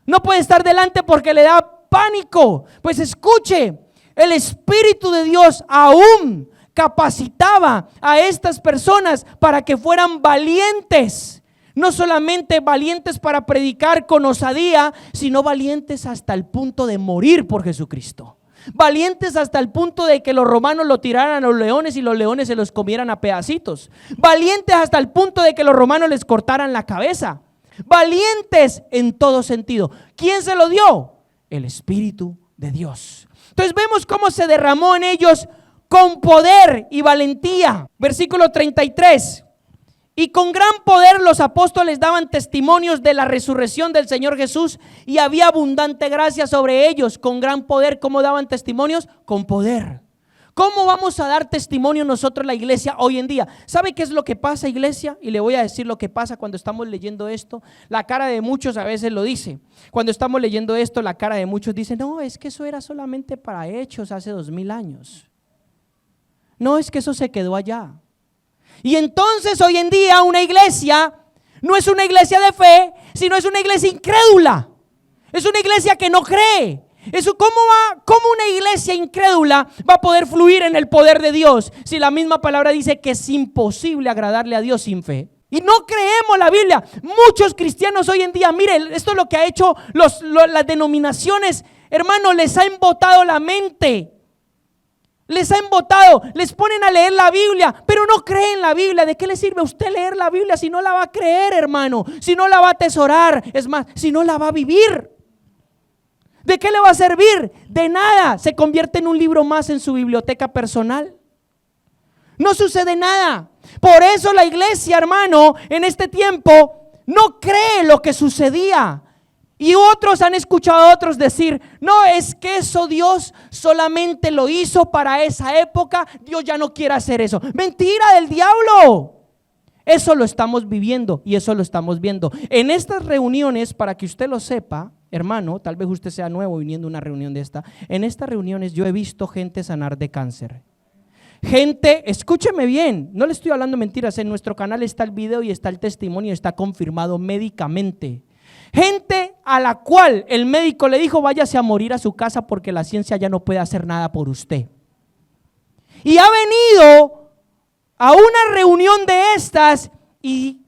No puede estar delante porque le da pánico. Pues escuche, el Espíritu de Dios aún capacitaba a estas personas para que fueran valientes. No solamente valientes para predicar con osadía, sino valientes hasta el punto de morir por Jesucristo. Valientes hasta el punto de que los romanos lo tiraran a los leones y los leones se los comieran a pedacitos. Valientes hasta el punto de que los romanos les cortaran la cabeza. Valientes en todo sentido. ¿Quién se lo dio? El Espíritu de Dios. Entonces vemos cómo se derramó en ellos con poder y valentía. Versículo 33. Y con gran poder los apóstoles daban testimonios de la resurrección del Señor Jesús, y había abundante gracia sobre ellos. Con gran poder. ¿Cómo daban testimonios? Con poder. ¿Cómo vamos a dar testimonio nosotros la iglesia hoy en día? ¿Sabe qué es lo que pasa, iglesia? Y le voy a decir lo que pasa cuando estamos leyendo esto. La cara de muchos a veces lo dice. Cuando estamos leyendo esto, la cara de muchos dice: no, es que eso era solamente para Hechos hace 2000 años. No, es que eso se quedó allá. Y entonces hoy en día una iglesia no es una iglesia de fe, sino es una iglesia incrédula. Es una iglesia que no cree. Eso, ¿cómo una iglesia incrédula va a poder fluir en el poder de Dios si la misma palabra dice que es imposible agradarle a Dios sin fe? Y no creemos la Biblia. Muchos cristianos hoy en día, mire, esto es lo que ha hecho las denominaciones, hermano, les ha embotado la mente. Les ha embotado, les ponen a leer la Biblia, pero no creen la Biblia. ¿De qué le sirve a usted leer la Biblia si no la va a creer, hermano? Si no la va a atesorar, es más, si no la va a vivir. ¿De qué le va a servir? De nada. Se convierte en un libro más en su biblioteca personal. No sucede nada. Por eso la iglesia, hermano, en este tiempo no cree lo que sucedía. Y otros han escuchado a otros decir: no, es que eso Dios solamente lo hizo para esa época, Dios ya no quiere hacer eso. Mentira del diablo. Eso lo estamos viviendo y eso lo estamos viendo. En estas reuniones, para que usted lo sepa, hermano, tal vez usted sea nuevo viniendo a una reunión de esta. En estas reuniones yo he visto gente sanar de cáncer. Gente, escúcheme bien, no le estoy hablando mentiras. En nuestro canal está el video y está el testimonio, está confirmado médicamente. Gente a la cual el médico le dijo: váyase a morir a su casa porque la ciencia ya no puede hacer nada por usted. Y ha venido a una reunión de estas y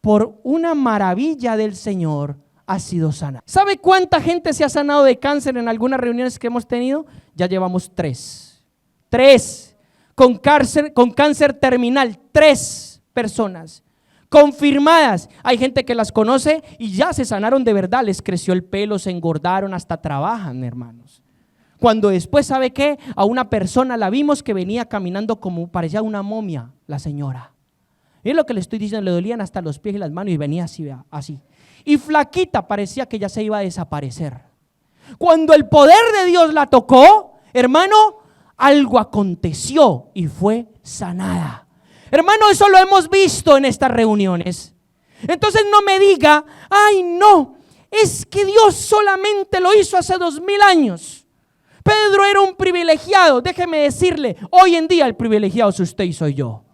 por una maravilla del Señor ha sido sana. ¿Sabe cuánta gente se ha sanado de cáncer en algunas reuniones que hemos tenido? Ya llevamos 3. 3 con cáncer terminal. 3 personas confirmadas. Hay gente que las conoce y ya se sanaron de verdad, les creció el pelo, se engordaron, hasta trabajan, hermanos. Cuando después, ¿sabe qué? A una persona la vimos que venía caminando como parecía una momia, la señora. Y es lo que le estoy diciendo, le dolían hasta los pies y las manos y venía así. Y flaquita, parecía que ya se iba a desaparecer. Cuando el poder de Dios la tocó, hermano, algo aconteció y fue sanada. Hermano, eso lo hemos visto en estas reuniones. Entonces no me diga: ay no, es que Dios solamente lo hizo hace 2000 años. Pedro era un privilegiado. Déjeme decirle, hoy en día el privilegiado es usted y soy yo.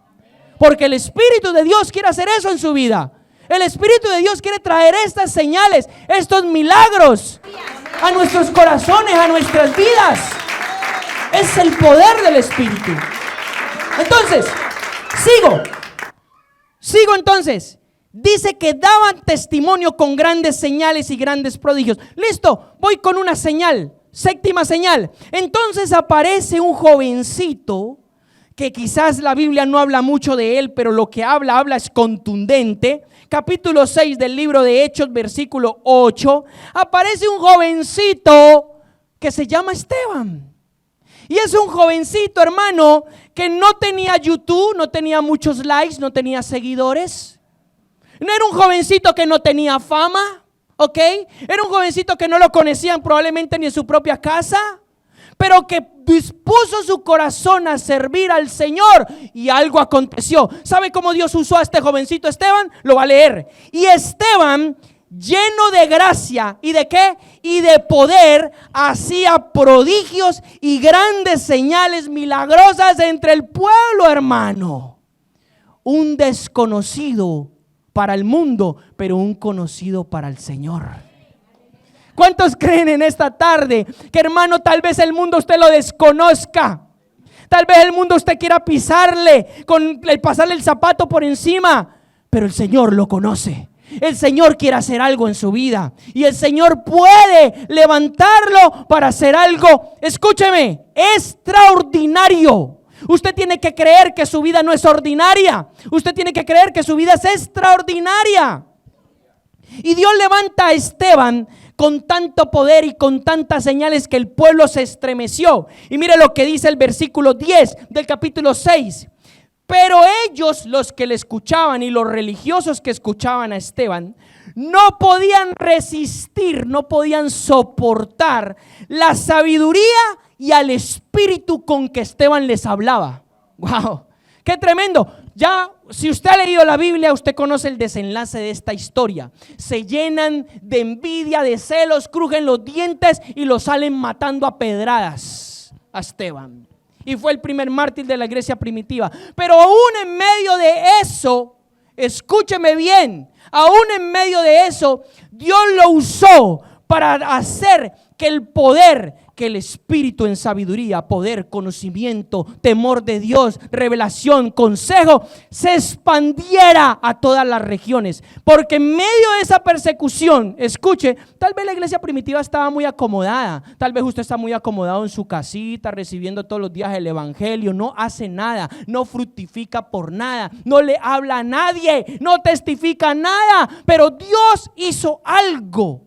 Porque el Espíritu de Dios quiere hacer eso en su vida. El Espíritu de Dios quiere traer estas señales, estos milagros a nuestros corazones, a nuestras vidas. Es el poder del Espíritu. Entonces, Sigo entonces. Dice que daban testimonio con grandes señales y grandes prodigios. Listo, voy con una señal. 7ª señal. Entonces aparece un jovencito que quizás la Biblia no habla mucho de él, pero lo que habla es contundente. Capítulo 6 del libro de Hechos, versículo 8. Aparece un jovencito que se llama Esteban. Y es un jovencito, hermano, que no tenía YouTube, no tenía muchos likes, no tenía seguidores. No era un jovencito que no tenía fama, ¿ok? Era un jovencito que no lo conocían probablemente ni en su propia casa, pero que dispuso su corazón a servir al Señor y algo aconteció. ¿Sabe cómo Dios usó a este jovencito Esteban? Lo va a leer. Y Esteban, lleno de gracia y de ¿qué? Y de poder, hacía prodigios y grandes señales milagrosas entre el pueblo, hermano. Un desconocido para el mundo, pero un conocido para el Señor. ¿Cuántos creen en esta tarde que, hermano, tal vez el mundo usted lo desconozca? Tal vez el mundo usted quiera pasarle el zapato por encima, pero el Señor lo conoce. el Señor quiere hacer algo en su vida. Y el Señor puede levantarlo para hacer algo, escúcheme, extraordinario. Usted tiene que creer que su vida no es ordinaria. Usted tiene que creer que su vida es extraordinaria. Y Dios levanta a Esteban con tanto poder y con tantas señales que el pueblo se estremeció. Y mire lo que dice el versículo 10 del capítulo 6. Pero ellos, los que le escuchaban y los religiosos que escuchaban a Esteban, no podían resistir, no podían soportar la sabiduría y al espíritu con que Esteban les hablaba. ¡Wow! ¡Qué tremendo! Ya, si usted ha leído la Biblia, usted conoce el desenlace de esta historia. Se llenan de envidia, de celos, crujen los dientes y lo salen matando a pedradas a Esteban. Y fue el primer mártir de la iglesia primitiva. Pero aún en medio de eso, escúcheme bien, aún en medio de eso, Dios lo usó para hacer que el poder, que el espíritu en sabiduría, poder, conocimiento, temor de Dios, revelación, consejo, se expandiera a todas las regiones. Porque en medio de esa persecución, escuche, tal vez la iglesia primitiva estaba muy acomodada. Tal vez usted está muy acomodado en su casita, recibiendo todos los días el evangelio. No hace nada, no fructifica por nada, no le habla a nadie, no testifica nada. Pero Dios hizo algo.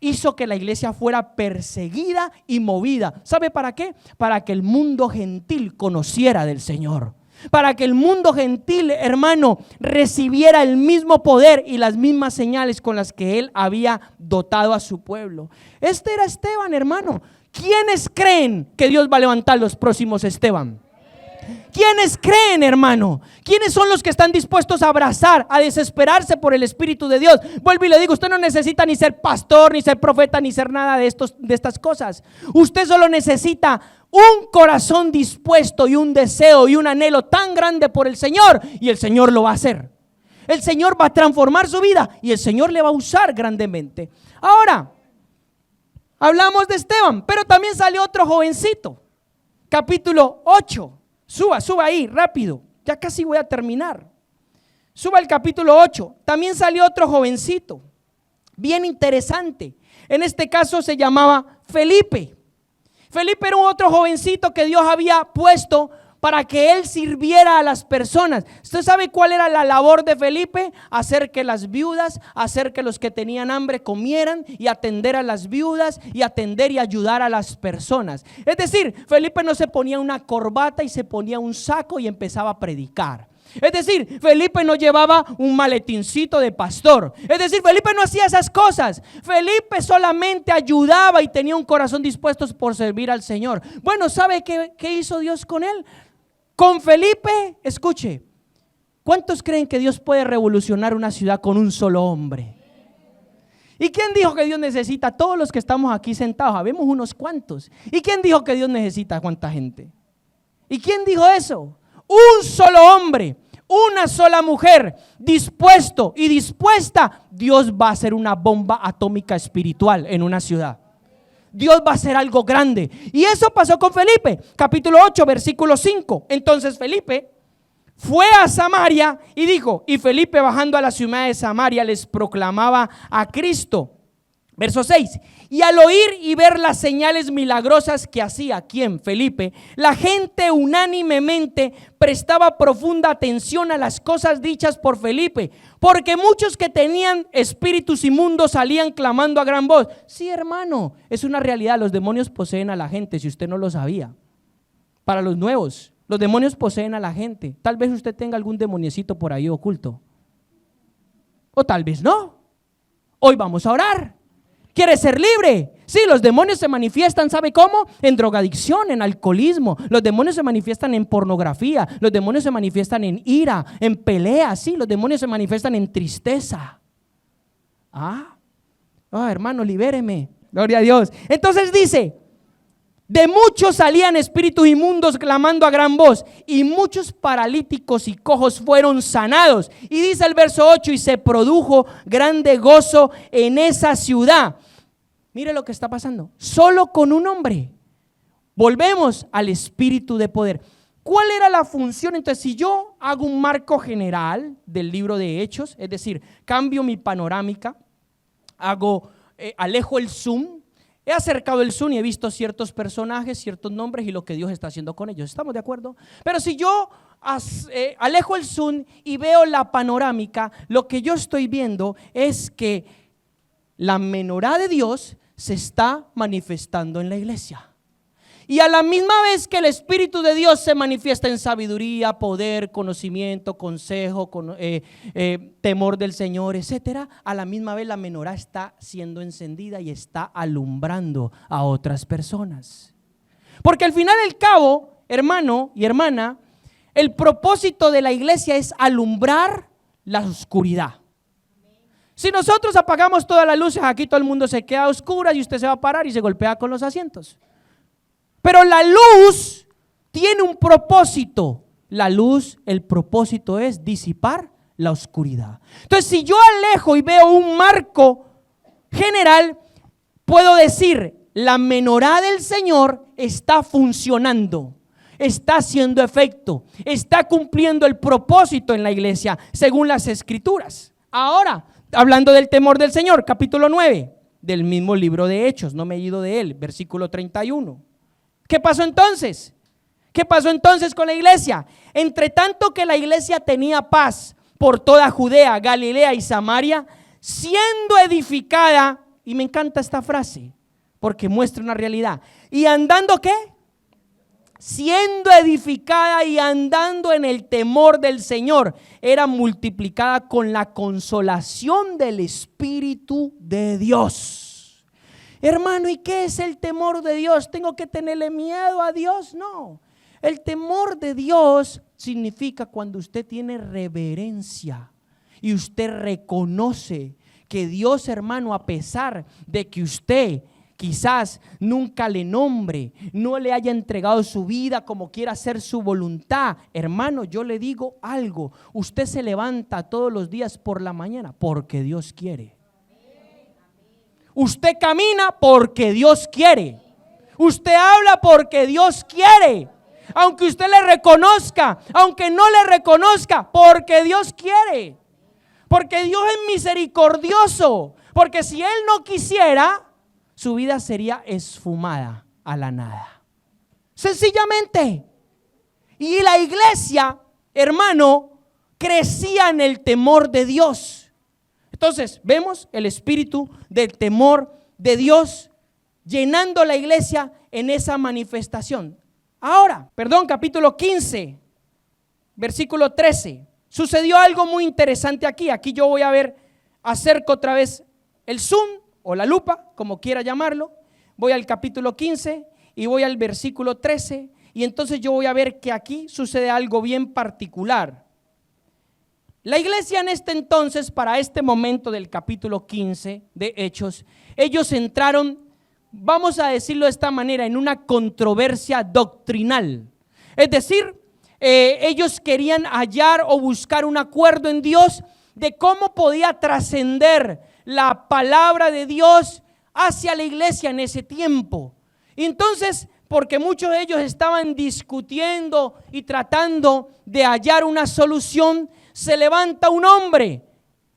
Hizo que la iglesia fuera perseguida y movida. ¿Sabe para qué? Para que el mundo gentil conociera del Señor. Para que el mundo gentil, hermano, recibiera el mismo poder y las mismas señales con las que Él había dotado a su pueblo. Este era Esteban, hermano. ¿Quiénes creen que Dios va a levantar los próximos Esteban? ¿Quiénes creen, hermano? ¿Quiénes son los que están dispuestos a abrazar, a desesperarse por el Espíritu de Dios? Vuelvo y le digo, usted no necesita ni ser pastor, ni ser profeta, ni ser nada de estas cosas. Usted solo necesita un corazón dispuesto y un deseo y un anhelo tan grande por el Señor, y el Señor lo va a hacer. El Señor va a transformar su vida y el Señor le va a usar grandemente. Ahora, hablamos de Esteban, pero también salió otro jovencito. Capítulo 8. Suba ahí, rápido. Ya casi voy a terminar. Suba al capítulo 8. También salió otro jovencito, bien interesante. En este caso se llamaba Felipe. Felipe era un otro jovencito que Dios había puesto para que él sirviera a las personas. ¿Usted sabe cuál era la labor de Felipe? Hacer que las viudas, hacer que los que tenían hambre comieran, y atender a las viudas y atender y ayudar a las personas. Es decir, Felipe no se ponía una corbata y se ponía un saco y empezaba a predicar. Es decir, Felipe no llevaba un maletincito de pastor. Es decir, Felipe no hacía esas cosas. Felipe solamente ayudaba y tenía un corazón dispuesto por servir al Señor. Bueno, ¿sabe qué hizo Dios con él? Con Felipe, escuche, ¿cuántos creen que Dios puede revolucionar una ciudad con un solo hombre? ¿Y quién dijo que Dios necesita a todos los que estamos aquí sentados? Habemos unos cuantos. ¿Y quién dijo que Dios necesita a cuánta gente? ¿Y quién dijo eso? Un solo hombre, una sola mujer, dispuesto y dispuesta. Dios va a hacer una bomba atómica espiritual en una ciudad. Dios va a hacer algo grande. Y eso pasó con Felipe. Capítulo 8, versículo 5. Entonces Felipe fue a Samaria y dijo, y Felipe bajando a la ciudad de Samaria les proclamaba a Cristo. Verso 6, y al oír y ver las señales milagrosas que hacía, ¿quién? Felipe, la gente unánimemente prestaba profunda atención a las cosas dichas por Felipe, porque muchos que tenían espíritus inmundos salían clamando a gran voz. Sí, hermano, es una realidad, los demonios poseen a la gente, si usted no lo sabía. Para los nuevos, los demonios poseen a la gente. Tal vez usted tenga algún demoniecito por ahí oculto, o tal vez no. Hoy vamos a orar. ¿Quiere ser libre? Sí, los demonios se manifiestan, ¿sabe cómo? En drogadicción, en alcoholismo. Los demonios se manifiestan en pornografía. Los demonios se manifiestan en ira, en pelea. Sí, los demonios se manifiestan en tristeza. Hermano, libéreme. Gloria a Dios. Entonces dice, de muchos salían espíritus inmundos clamando a gran voz, y muchos paralíticos y cojos fueron sanados. Y dice el verso 8, y se produjo grande gozo en esa ciudad. Mire lo que está pasando, solo con un hombre. Volvemos al espíritu de poder. ¿Cuál era la función? Entonces, si yo hago un marco general del libro de Hechos, es decir, cambio mi panorámica, alejo el zoom, he acercado el zoom y he visto ciertos personajes, ciertos nombres y lo que Dios está haciendo con ellos. ¿Estamos de acuerdo? Pero si yo alejo el zoom y veo la panorámica, lo que yo estoy viendo es que la menorá de Dios se está manifestando en la iglesia. Y a la misma vez que el Espíritu de Dios se manifiesta en sabiduría, poder, conocimiento, consejo, temor del Señor, etcétera, a la misma vez la menorá está siendo encendida y está alumbrando a otras personas. Porque al final del cabo, hermano y hermana, el propósito de la iglesia es alumbrar la oscuridad. Si nosotros apagamos todas las luces, aquí todo el mundo se queda a oscuras y usted se va a parar y se golpea con los asientos. Pero la luz tiene un propósito. La luz, el propósito es disipar la oscuridad. Entonces, si yo alejo y veo un marco general, puedo decir, la menorá del Señor está funcionando, está haciendo efecto, está cumpliendo el propósito en la iglesia, según las Escrituras. Ahora, hablando del temor del Señor, capítulo 9, del mismo libro de Hechos, no me he ido de él, versículo 31. ¿Qué pasó entonces? ¿Qué pasó entonces con la iglesia? Entre tanto que la iglesia tenía paz por toda Judea, Galilea y Samaria, siendo edificada, y me encanta esta frase, porque muestra una realidad. ¿Y andando qué? Siendo edificada y andando en el temor del Señor, era multiplicada con la consolación del Espíritu de Dios. Hermano, ¿y qué es el temor de Dios? ¿Tengo que tenerle miedo a Dios? No. El temor de Dios significa cuando usted tiene reverencia y usted reconoce que Dios, hermano, a pesar de que usted quizás nunca le nombre, no le haya entregado su vida como quiera hacer su voluntad, hermano, yo le digo algo, usted se levanta todos los días por la mañana porque Dios quiere. Usted camina porque Dios quiere. Usted habla porque Dios quiere. Aunque usted le reconozca, aunque no le reconozca, porque Dios quiere. Porque Dios es misericordioso. Porque si Él no quisiera, su vida sería esfumada a la nada. Sencillamente. Y la iglesia, hermano, crecía en el temor de Dios. Entonces vemos el espíritu del temor de Dios llenando la iglesia en esa manifestación. Ahora, capítulo 15, versículo 13. Sucedió algo muy interesante aquí. Aquí yo voy a ver, acerco otra vez el zoom o la lupa, como quiera llamarlo. Voy al capítulo 15 y voy al versículo 13. Y entonces yo voy a ver que aquí sucede algo bien particular. La iglesia en este entonces, para este momento del capítulo 15 de Hechos, ellos entraron, vamos a decirlo de esta manera, en una controversia doctrinal. Es decir, ellos querían hallar o buscar un acuerdo en Dios de cómo podía trascender la palabra de Dios hacia la iglesia en ese tiempo. Y entonces, porque muchos de ellos estaban discutiendo y tratando de hallar una solución, se levanta un hombre,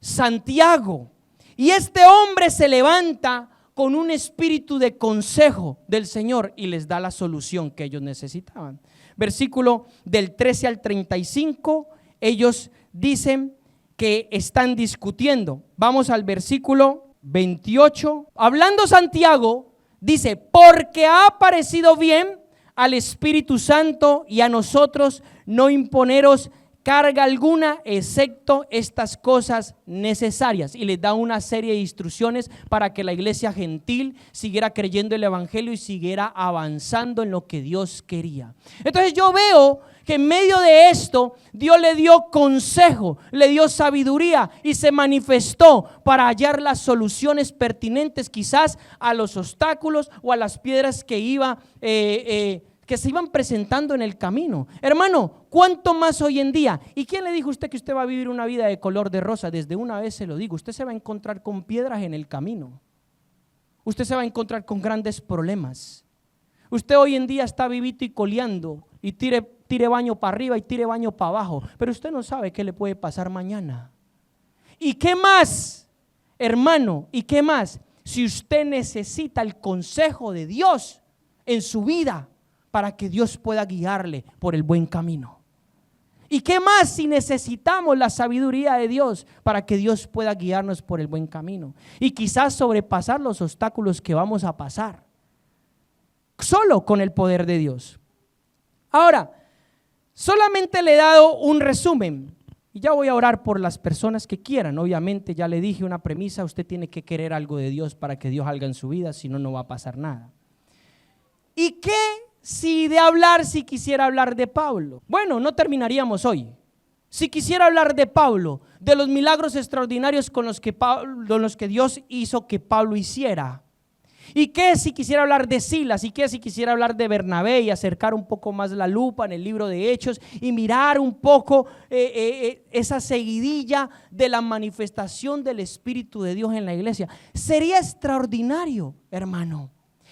Santiago, y este hombre se levanta con un espíritu de consejo del Señor y les da la solución que ellos necesitaban. Versículo del 13 al 35, ellos dicen que están discutiendo. Vamos al versículo 28. Hablando Santiago, dice, porque ha parecido bien al Espíritu Santo y a nosotros no imponeros carga alguna, excepto estas cosas necesarias. Y les da una serie de instrucciones para que la iglesia gentil siguiera creyendo el evangelio y siguiera avanzando en lo que Dios quería. Entonces yo veo que en medio de esto Dios le dio consejo, le dio sabiduría y se manifestó para hallar las soluciones pertinentes quizás a los obstáculos o a las piedras que que se iban presentando en el camino. Hermano, ¿cuánto más hoy en día? ¿Y quién le dijo a usted que usted va a vivir una vida de color de rosa? Desde una vez se lo digo, usted se va a encontrar con piedras en el camino. Usted se va a encontrar con grandes problemas. Usted hoy en día está vivito y coleando y tire tire baño para arriba y tire baño para abajo, pero usted no sabe qué le puede pasar mañana. ¿Y qué más, hermano? ¿Y qué más? Si usted necesita el consejo de Dios en su vida para que Dios pueda guiarle por el buen camino. ¿Y qué más si necesitamos la sabiduría de Dios para que Dios pueda guiarnos por el buen camino? Y quizás sobrepasar los obstáculos que vamos a pasar, solo con el poder de Dios. Ahora, solamente le he dado un resumen y ya voy a orar por las personas que quieran. Obviamente ya le dije una premisa, usted tiene que querer algo de Dios para que Dios haga en su vida, si no, no va a pasar nada. ¿Y qué si quisiera hablar de Pablo? Bueno, no terminaríamos hoy. Si quisiera hablar de Pablo, de los milagros extraordinarios con los que Dios hizo que Pablo hiciera. ¿Y qué si quisiera hablar de Silas? ¿Y qué si quisiera hablar de Bernabé y acercar un poco más la lupa en el libro de Hechos y mirar un poco esa seguidilla de la manifestación del Espíritu de Dios en la iglesia? Sería extraordinario, hermano.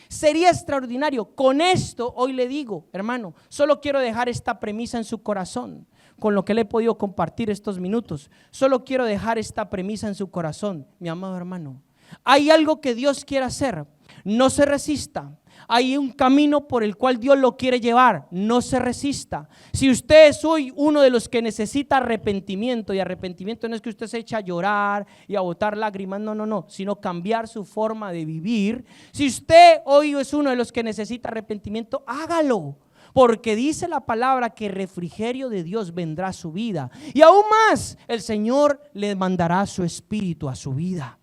Sería extraordinario. Con esto hoy le digo, hermano, solo quiero dejar esta premisa en su corazón. Con lo que le he podido compartir estos minutos, solo quiero dejar esta premisa en su corazón, mi amado hermano. Hay algo que Dios quiere hacer, no se resista. Hay un camino por el cual Dios lo quiere llevar, no se resista. Si usted es hoy uno de los que necesita arrepentimiento, y arrepentimiento no es que usted se eche a llorar y a botar lágrimas, no, sino cambiar su forma de vivir. Si usted hoy es uno de los que necesita arrepentimiento, hágalo. Porque dice la palabra que refrigerio de Dios vendrá a su vida. Y aún más, el Señor le mandará su espíritu a su vida.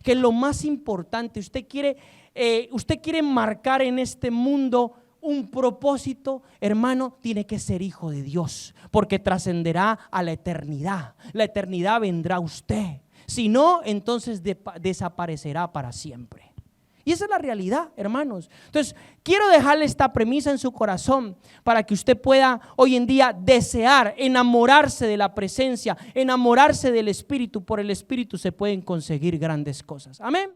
Que es lo más importante. Usted quiere marcar en este mundo un propósito, hermano, tiene que ser hijo de Dios. Porque trascenderá a la eternidad. La eternidad vendrá a usted. Si no, entonces desaparecerá para siempre. Y esa es la realidad, hermanos. Entonces, quiero dejarle esta premisa en su corazón para que usted pueda hoy en día desear, enamorarse de la presencia, enamorarse del Espíritu. Por el Espíritu se pueden conseguir grandes cosas. Amén.